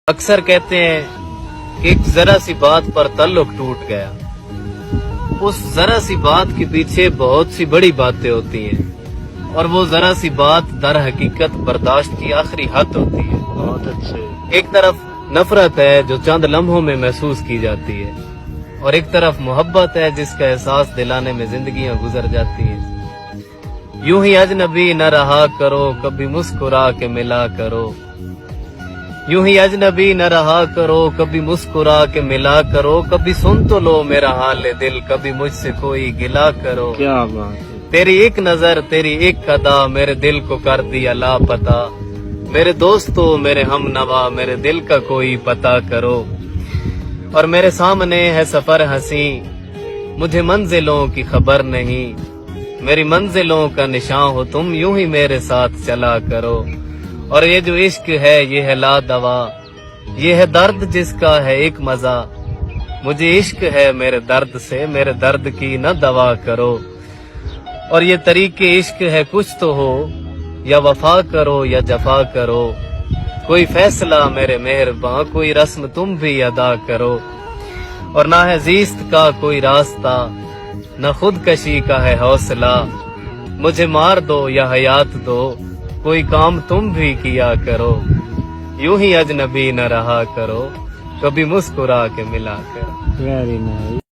اکثر کہتے ہیں کہ ایک ذرا سی بات پر تعلق ٹوٹ گیا، اس ذرا سی بات کے پیچھے بہت سی بڑی باتیں ہوتی ہیں، اور وہ ذرا سی بات در حقیقت برداشت کی آخری حد ہوتی ہے۔ بہت اچھے۔ ایک طرف نفرت ہے جو چند لمحوں میں محسوس کی جاتی ہے، اور ایک طرف محبت ہے جس کا احساس دلانے میں زندگیاں گزر جاتی ہیں۔ یوں ہی اجنبی نہ رہا کرو، کبھی مسکرا کے ملا کرو، یوں ہی اجنبی نہ رہا کرو، کبھی مسکرا کے ملا کرو، کبھی سن تو لو میرا حال دل، کبھی مجھ سے کوئی گلا کرو۔ کیا بات ہے۔ تیری ایک نظر، تیری ایک ادا، میرے دل کو کر دیا لاپتہ، میرے دوستو، میرے ہم نوا، میرے دل کا کوئی پتہ کرو۔ اور میرے سامنے ہے سفر ہنسی، مجھے منزلوں کی خبر نہیں، میری منزلوں کا نشاں ہو تم، یوں ہی میرے ساتھ چلا کرو۔ اور یہ جو عشق ہے یہ ہے لا دوا، یہ ہے درد جس کا ہے ایک مزہ، مجھے عشق ہے میرے درد سے، میرے درد کی نہ دوا کرو۔ اور یہ طریق عشق ہے کچھ تو ہو، یا وفا کرو یا جفا کرو، کوئی فیصلہ میرے مہرباں، کوئی رسم تم بھی ادا کرو۔ اور نہ ہے زیست کا کوئی راستہ، نہ خودکشی کا ہے حوصلہ، مجھے مار دو یا حیات دو، کوئی کام تم بھی کیا کرو۔ یوں ہی اجنبی نہ رہا کرو، کبھی مسکرا کے ملا کرو۔ Very nice.